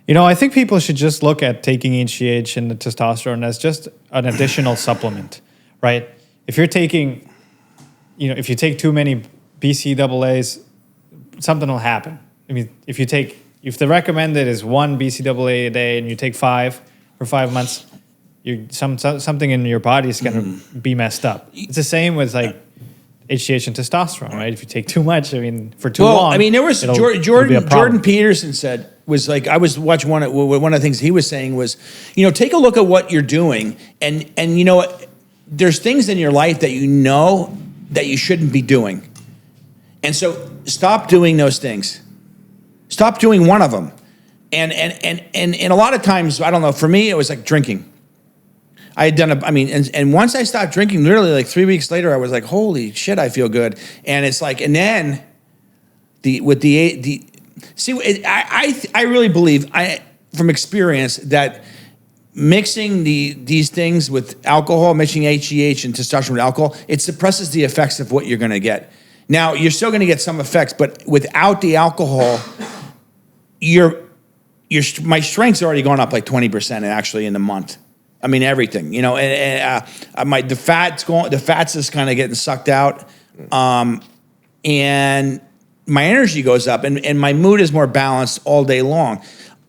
I think people should just look at taking HGH and the testosterone as just an additional supplement, right? If you're taking, if you take too many BCAAs, something will happen. I mean, if the recommended is 1 BCAA a day and you take 5 for 5 months, something in your body is going to be messed up. It's the same with like HGH and testosterone, right? If you take too much, for too long. Well, there was Jordan Peterson was like, I was watching one of the things he was saying was, take a look at what you're doing, and there's things in your life that that you shouldn't be doing, and so stop doing those things. Stop doing one of them, and a lot of times, I don't know. For me, it was like drinking. I had done and once I stopped drinking, literally like 3 weeks later, I was like, holy shit, I feel good. And it's like, and then I really believe from experience that mixing these things with alcohol, mixing HGH and testosterone with alcohol, it suppresses the effects of what you're going to get. Now, you're still going to get some effects, but without the alcohol, my strength's already gone up like 20% actually in a month. Everything, the fats is kind of getting sucked out, and my energy goes up, and my mood is more balanced all day long.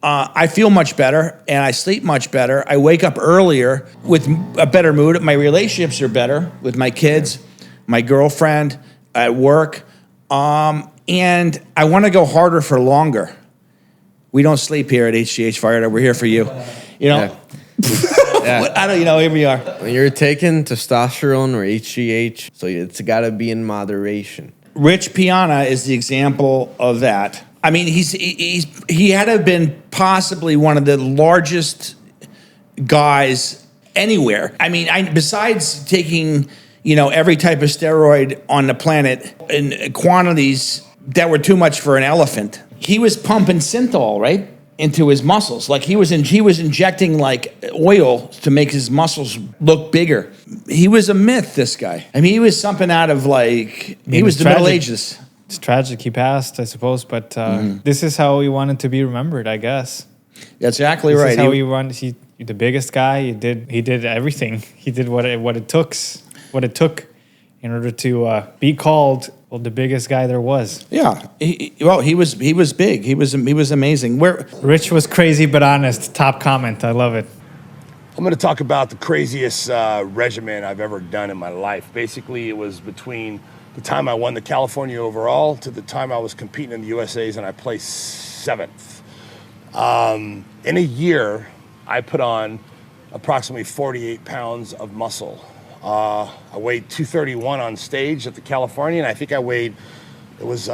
I feel much better, and I sleep much better. I wake up earlier with a better mood. My relationships are better with my kids, my girlfriend, at work, and I want to go harder for longer. We don't sleep here at HGH Vallarta. We're here for you, Yeah. I don't, here we are. When you're taking testosterone or HGH, so it's got to be in moderation. Rich Piana is the example of that. He had to have been possibly one of the largest guys anywhere. Besides taking, every type of steroid on the planet in quantities that were too much for an elephant, he was pumping synthol, right, into his muscles. Like he was injecting like oil to make his muscles look bigger. He was a myth, this guy. He was something out of he was the Middle Ages. It's tragic he passed, I suppose, but this is how he wanted to be remembered, I guess. That's exactly right. This is how he wanted. The biggest guy. He did everything. He did what it took in order to be called the biggest guy there was. Yeah. He was big. He was amazing. Rich was crazy but honest. Top comment. I love it. I'm going to talk about the craziest regimen I've ever done in my life. Basically, it was between the time I won the California overall to the time I was competing in the USAs, and I placed 7th. In a year, I put on approximately 48 pounds of muscle. I weighed 231 on stage at the California, and I think I believe it was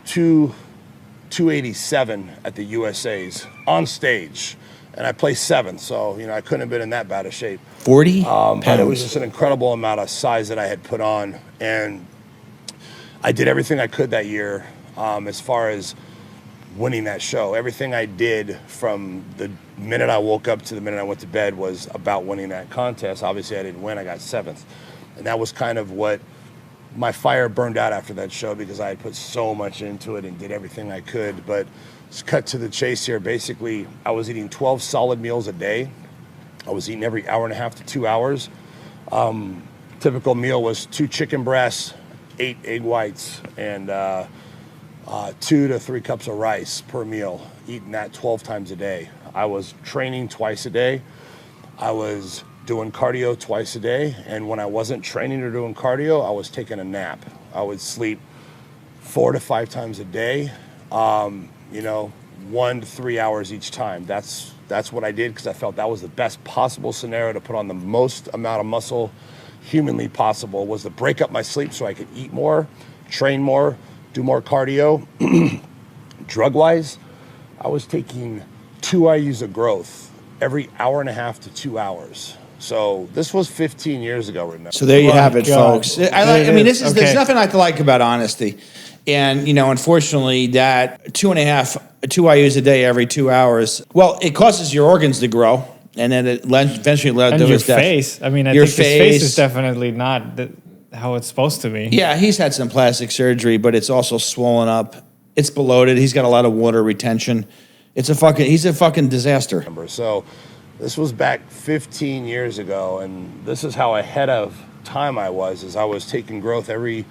287 at the USAs on stage, and I placed 7th. So, I couldn't have been in that bad of shape. 40 but it was just an incredible amount of size that I had put on, and I did everything I could that year as far as winning that show. Everything I did from the minute I woke up to the minute I went to bed was about winning that contest. Obviously, I didn't win. I got 7th. And that was kind of what my fire burned out after that show, because I had put so much into it and did everything I could. But let's cut to the chase here. Basically, I was eating 12 solid meals a day. I was eating every hour and a half to 2 hours. Typical meal was 2 chicken breasts, 8 egg whites, and 2 to 3 cups of rice per meal, eating that 12 times a day. I was training twice a day. I was doing cardio twice a day. And when I wasn't training or doing cardio, I was taking a nap. I would sleep 4 to 5 times a day, 1 to 3 hours each time. That's what I did, because I felt that was the best possible scenario to put on the most amount of muscle humanly possible, was to break up my sleep so I could eat more, train more, do more cardio. Drug-wise, I was taking 2 IUs of growth every hour and a half to 2 hours. So this was 15 years ago, remember? So there you have it, folks. There's nothing I like about honesty. And, unfortunately, that 2 IUs a day every 2 hours, well, it causes your organs to grow. And then it eventually led to his death. Face. I think his face is definitely not how it's supposed to be. Yeah, he's had some plastic surgery, but it's also swollen up. It's bloated. He's got a lot of water retention. He's a fucking disaster. So this was back 15 years ago, and this is how ahead of time I was, is I was taking growth every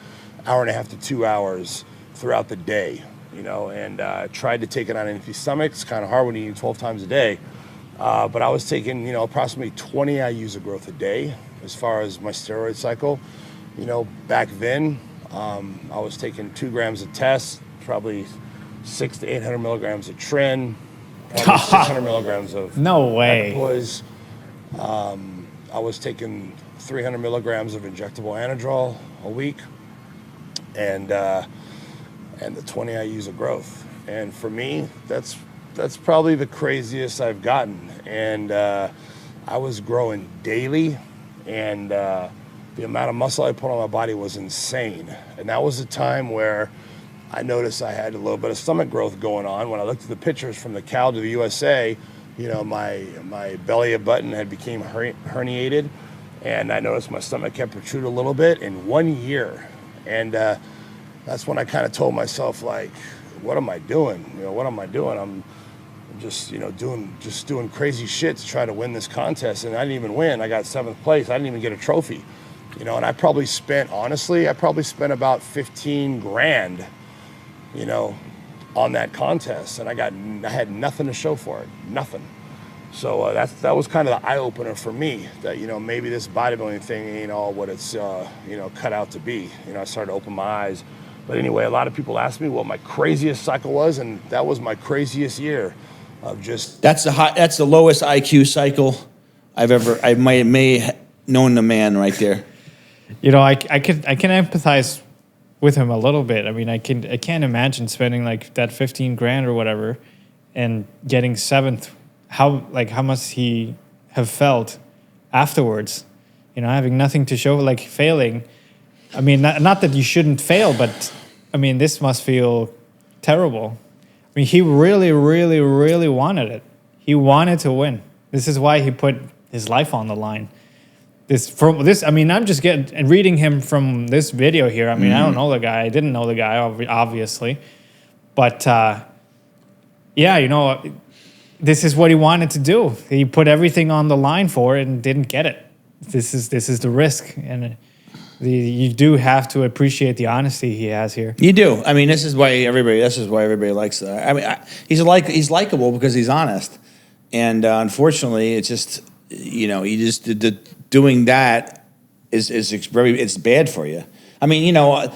hour and a half to 2 hours throughout the day, and tried to take it on an empty stomach. It's kind of hard when you eat 12 times a day. But I was taking, approximately 20 IUs of growth a day as far as my steroid cycle. Back then, I was taking 2 grams of test, probably 600 to 800 milligrams of Tren, probably 600 milligrams of No way. equipoise. I was taking 300 milligrams of injectable anadrol a week, and the 20 IUs of growth. And for me, that's probably the craziest I've gotten. And I was growing daily, and the amount of muscle I put on my body was insane. And that was a time where I noticed I had a little bit of stomach growth going on. When I looked at the pictures from the Cal to the USA, my belly button had became herniated, and I noticed my stomach kept protruding a little bit in 1 year. And that's when I kind of told myself, like, what am I doing? What am I doing? I'm just, doing crazy shit to try to win this contest. And I didn't even win. I got 7th place. I didn't even get a trophy. And I probably spent about 15 grand, on that contest. And I had nothing to show for it. Nothing. So that was kind of the eye opener for me, that, maybe this bodybuilding thing ain't all what it's, cut out to be. I started to open my eyes. But anyway, a lot of people ask me what my craziest cycle was, and that was my craziest year of just. That's the lowest IQ cycle I may have known the man right there. I can empathize with him a little bit. I mean, I can't imagine spending like that 15 grand or whatever and getting 7th. How must he have felt afterwards? Having nothing to show, like failing. I mean, not that you shouldn't fail, but I mean, this must feel terrible. I mean, he really, really, really wanted it. He wanted to win. This is why he put his life on the line. I mean, I'm just reading him from this video here. I mean, I don't know the guy. I didn't know the guy, obviously. But, this is what he wanted to do. He put everything on the line for it and didn't get it. This is the risk. And you do have to appreciate the honesty he has here. You do. I mean, this is why everybody likes that. I mean, he's likable because he's honest. And unfortunately, it's just, doing that it's bad for you. I mean,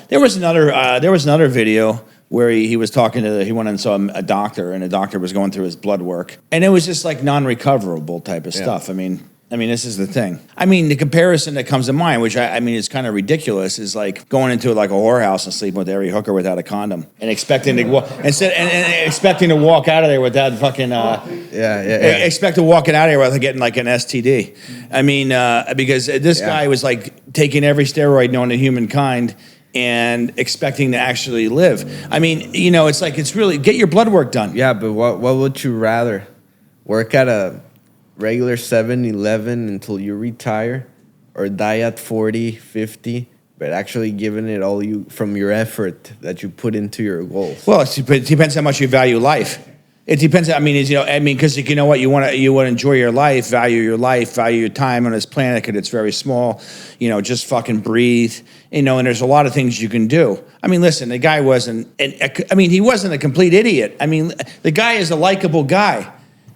there was another video where he was talking he went and saw a doctor, and the doctor was going through his blood work, and it was just like non-recoverable type of stuff. I mean, this is the thing. I mean, the comparison that comes to mind, which I mean, is kind of ridiculous, is like going into like a whorehouse and sleeping with every hooker without a condom, and expecting to expecting to walk out of there without fucking expect to walk out of there without getting like an STD. I mean, because this guy was like taking every steroid known to humankind and expecting to actually live. I mean, it's really get your blood work done. Yeah, but what would you rather? Work at a regular 7-Eleven until you retire, or die at 40, 50, but actually giving it all from your effort that you put into your goals? Well, it depends how much you value life. It depends. I mean, because what you want to enjoy your life, value your time on this planet, because it's very small. Just fucking breathe. And there's a lot of things you can do. I mean, listen, the guy he wasn't a complete idiot. I mean, the guy is a likable guy.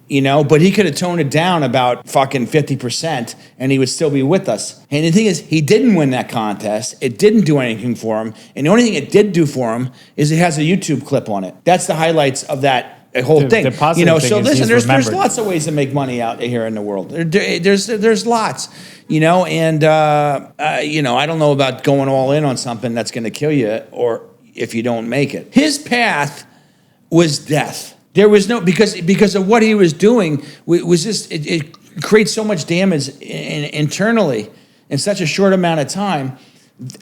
But he could have toned it down about fucking 50% and he would still be with us. And the thing is, he didn't win that contest. It didn't do anything for him. And the only thing it did do for him is it has a YouTube clip on it. That's the highlights of that whole thing. The positive thing so is listen, he's there's remembered. lots of ways to make money out here in the world. There's lots, and I don't know about going all in on something that's going to kill you or if you don't make it. His path was death. There was no, because of what he was doing, was just, it creates so much damage internally in such a short amount of time.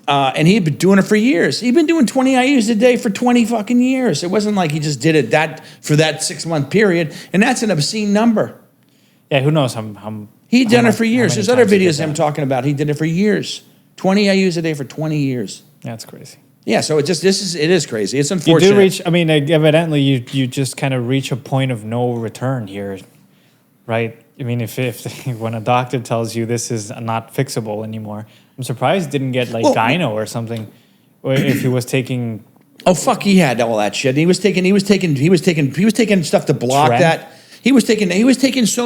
And he had been doing it for years. He'd been doing 20 IUs a day for 20 fucking years. It wasn't like he just did it for that 6-month period. And that's an obscene number. Yeah, who knows how He'd done it for years. There's other videos of him him talking about he did it for years. 20 IUs a day for 20 years. That's crazy. Yeah, so it is crazy. It's You unfortunate. do reach. I mean, evidently, you just kind of reach a point of no return here, right? I mean, if when a doctor tells you this is not fixable anymore, I'm surprised he didn't get like gyno or something, or if he was taking. Oh fuck, he had all that shit. He was taking stuff to block Tren? that.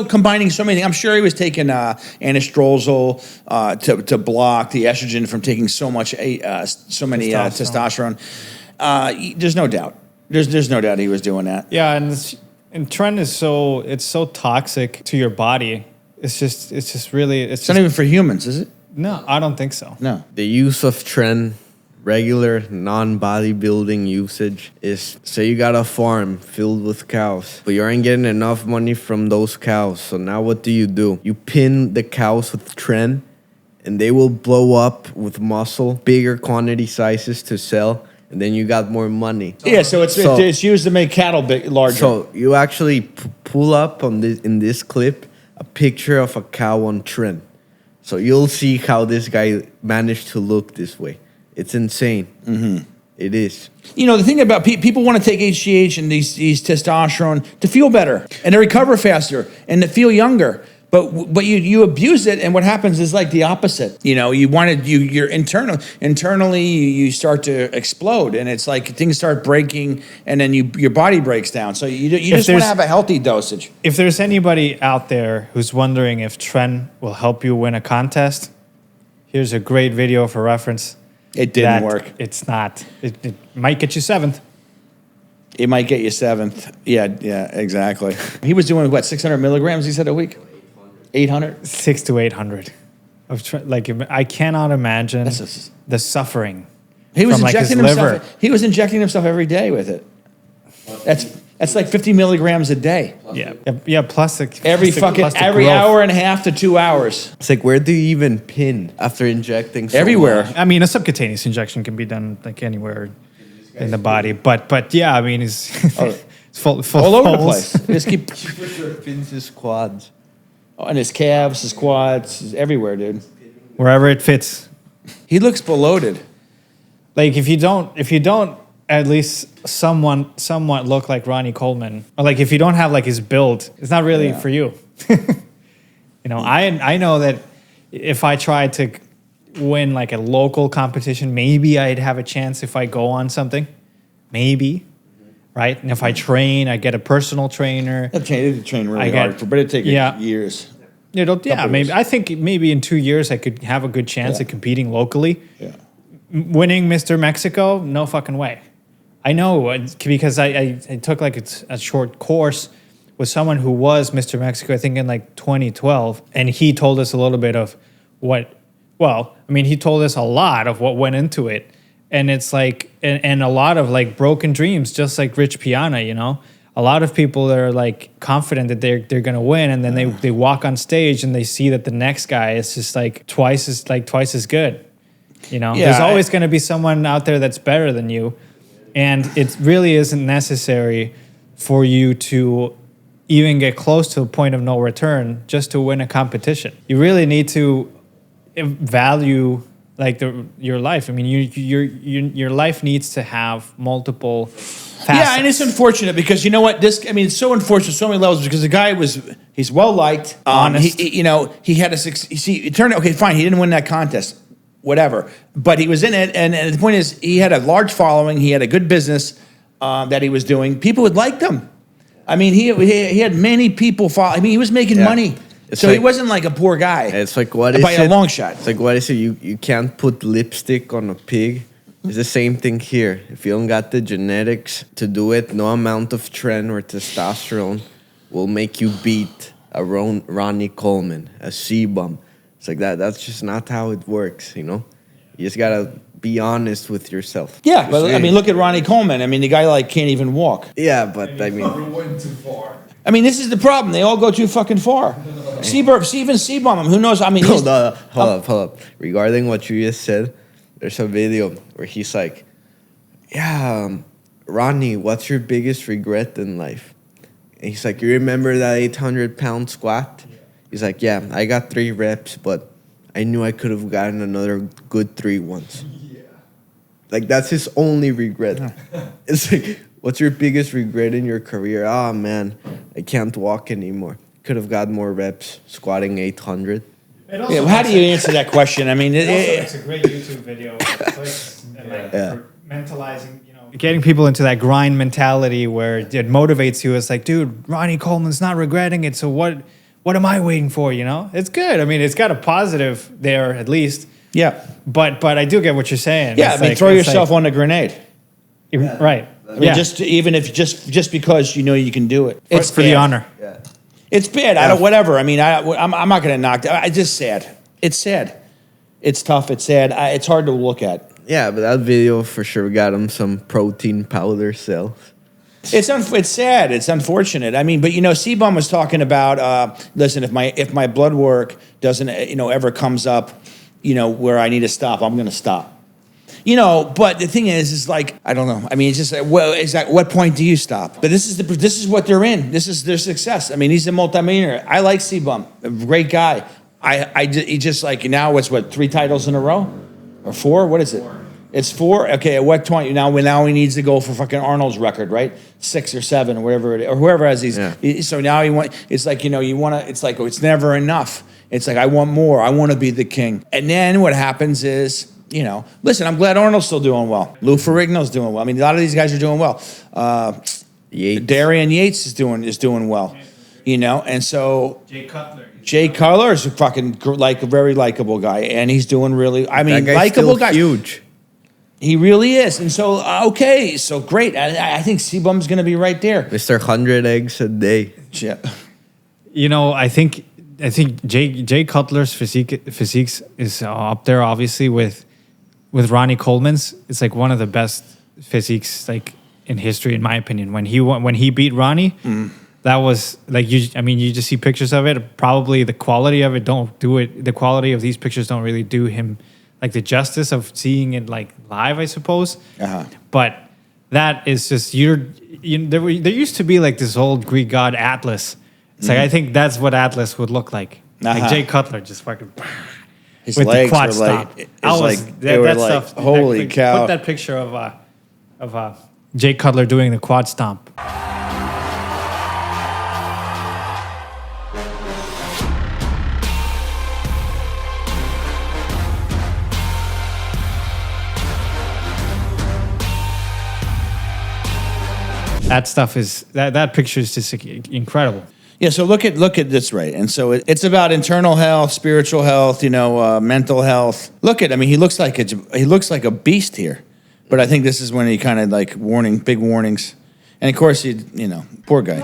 Combining so many things. I'm sure he was taking anastrozole to block the estrogen from taking so many testosterone. There's no doubt. There's no doubt he was doing that. Yeah, and Tren is so toxic to your body. It's just really It's not even for humans, is it? no. I don't think so. No. The use of Tren, regular non-bodybuilding usage, is, say you got a farm filled with cows, but you aren't getting enough money from those cows. So now what do? You pin the cows with Tren, and they will blow up with muscle, bigger quantity sizes to sell, and then you got more money. Yeah, so it's used to make cattle larger. So you actually pull up in this clip a picture of a cow on Tren. So you'll see how this guy managed to look this way. It's insane. Mm-hmm. It is. You know, the thing about people want to take HGH and these testosterone to feel better and to recover faster and to feel younger. But you abuse it, and what happens is like the opposite. You know, you're internally you start to explode, and it's like things start breaking, and then your body breaks down. So you just want to have a healthy dosage. If there's anybody out there who's wondering if Tren will help you win a contest, here's a great video for reference. It didn't work. It's not. It might get you 7th. It might get you 7th. Yeah, exactly. He was doing what, 600 milligrams? He said a week. 800. 600 to 800. I cannot imagine the suffering. He was from, injecting his himself. liver. He was injecting himself every day with it. That's like 50 milligrams a day. Yeah. Plus Every growth. hour and a half to 2 hours. It's like, where do you even pin after injecting so Everywhere. much? I mean, a subcutaneous injection can be done like anywhere in the body, but yeah, I mean, it's full All over the holes. place. Just keep Pins his quads. and his calves, his quads, his everywhere, dude. Wherever it fits. He looks bloated. Like if you don't at least somewhat look like Ronnie Coleman, or like if you don't have like his build, it's not really for you. You know, I know that if I tried to win like a local competition, maybe I'd have a chance if I go on something, maybe, right? And if I train, I get a personal trainer. It'd train really hard, but it'd take years. Maybe I think maybe in 2 years I could have a good chance at competing locally. Yeah. Winning Mr. Mexico, no fucking way. I know because I took like a short course with someone who was Mr. Mexico, I think in like 2012, and he told us a little bit of he told us a lot of what went into it, and it's like and a lot of like broken dreams, just like Rich Piana, you know. A lot of people that are like confident that they're gonna win, and then they walk on stage and they see that the next guy is just like twice as good. You know, there's always going to be someone out there that's better than you. And it really isn't necessary for you to even get close to a point of no return just to win a competition. You really need to value like your life. I mean, your life needs to have multiple facets. Yeah, and it's unfortunate because you know what? It's so unfortunate, so many levels, because the guy he's well liked, honest. He had a it turned out okay, fine. He didn't win that contest. Whatever, but he was in it, and the point is, he had a large following. He had a good business that he was doing. People would like him. I mean, he had many people follow. I mean, he was making money, so he wasn't like a poor guy. It's like by a long shot. It's like, what is it? You can't put lipstick on a pig. It's the same thing here. If you don't got the genetics to do it, no amount of Tren or testosterone will make you beat a Ronnie Coleman, a C-bum. It's like that. That's just not how it works, you know? You just got to be honest with yourself. Yeah, but I mean, look at Ronnie Coleman. I mean, the guy like can't even walk. Yeah, but I mean... went too far. I mean, this is the problem. They all go too fucking far. Even C-bomb him. Who knows? I mean, Hold up. Regarding what you just said, there's a video where he's like, Ronnie, what's your biggest regret in life? And he's like, you remember that 800-pound squat? He's like, yeah, I got 3 reps, but I knew I could have gotten another good 3 once. Like that's his only regret. It's like, what's your biggest regret in your career? Oh man, I can't walk anymore. Could have got more reps squatting 800. Yeah, well, how do you answer that question? I mean, It's a great YouTube video. For mentalizing, getting people into that grind mentality where it motivates you. It's like, dude, Ronnie Coleman's not regretting it. So what am I waiting for? It's good. I mean, it's got a positive there at least. yeah. But I do get what you're saying. Yeah, It's I mean, like- throw it's yourself like- on a grenade. Right. I mean, just because you can do it. It's for the bad. honor. Yeah. It's bad. I don't. Whatever. I mean, I'm not going to knock. It's just sad. It's sad. It's tough. It's sad. It's hard to look at. Yeah, but that video for sure got him some protein powder cells. It's sad. It's unfortunate. I mean, but C-Bum was talking about. Listen, if my blood work doesn't ever comes up, where I need to stop, I'm going to stop. But the thing is like, I don't know. I mean, it's just, well, at what point do you stop? But this is what they're in. This is their success. I mean, he's a multimillionaire. I like C-Bum, a great guy. He just like, now it's 3 titles in a row? Or 4? What is it? 4. It's 4? Okay, at what point? Now he needs to go for fucking Arnold's record, right? 6 or 7 or whatever it is, or whoever has these. Yeah. So now it's like, you want to, it's like, it's never enough. It's like, I want more. I want to be the king. And then what happens is, listen, I'm glad Arnold's still doing well. Lou Ferrigno's doing well. I mean, a lot of these guys are doing well. Darian Yates is doing well. And so Jay Cutler is a fucking a very likable guy, and he's doing really. I mean, likable guy. Huge. He really is, and so okay, so great. I think C-Bum's going to be right there. Mr. 100 eggs a day. Yeah. I think Jay Cutler's physiques is up there, obviously with Ronnie Coleman's. It's like one of the best physiques like in history, in my opinion. When he beat Ronnie, that was like you just see pictures of it. Probably the quality of it the quality of these pictures don't really do him like the justice of seeing it like live, I suppose. But that is just there used to be like this old Greek god Atlas. It's like I think that's what Atlas would look like. Like Jay Cutler just fucking His with legs the quad were stomp. like, That stuff. Holy cow! Put that picture of Jay Cutler doing the quad stomp. That stuff is that picture is just incredible. Yeah, so look at this, right? And so it's about internal health, spiritual health, mental health. He looks like a beast here, but I think this is when he kind of like big warnings, and of course poor guy.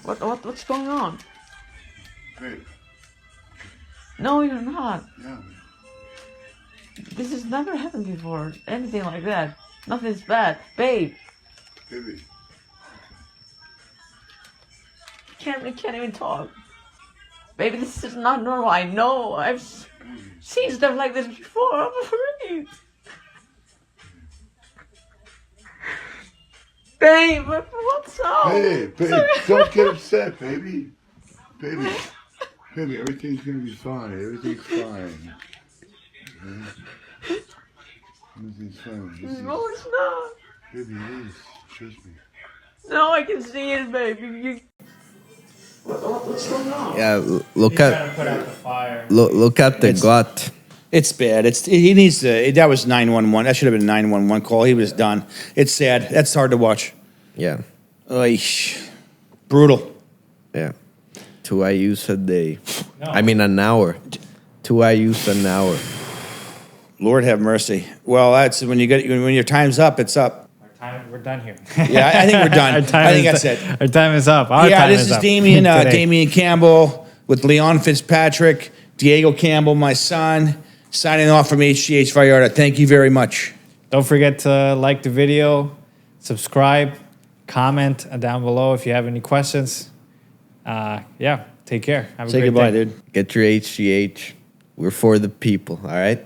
What's going on? Great. No, you're not. Yeah. This has never happened before. Anything like that. Nothing's bad, babe. Baby. We can't even talk. Baby, this is not normal. I know. I've seen stuff like this before. I'm afraid. Babe, what's up? Hey, babe, don't get upset, baby. Baby, everything's gonna be fine. Everything's fine. Okay? Everything's fine. No, it's not. Baby, it is. Trust me. No, I can see it, baby. What's going on? Yeah, look at Put out the fire. look at the gut. It's bad. He needs to. That was 911. That should have been a 911 call. He was done. It's sad. That's hard to watch. Yeah, Brutal. yeah. 2 IUs a day. I mean an hour. 2 IUs an hour. Lord have mercy. Well, that's when your time's up. It's up. We're done here. Yeah, I think we're done. I think that's it. Our time is up. This is up Damien. today. Damien Campbell with Leon Fitzpatrick, Diego Campbell, my son, signing off from HGH Vallarta. Thank you very much. Don't forget to like the video, subscribe, comment down below if you have any questions. Take care. Have a Say great goodbye, day. dude. Get your HGH. We're for the people, all right?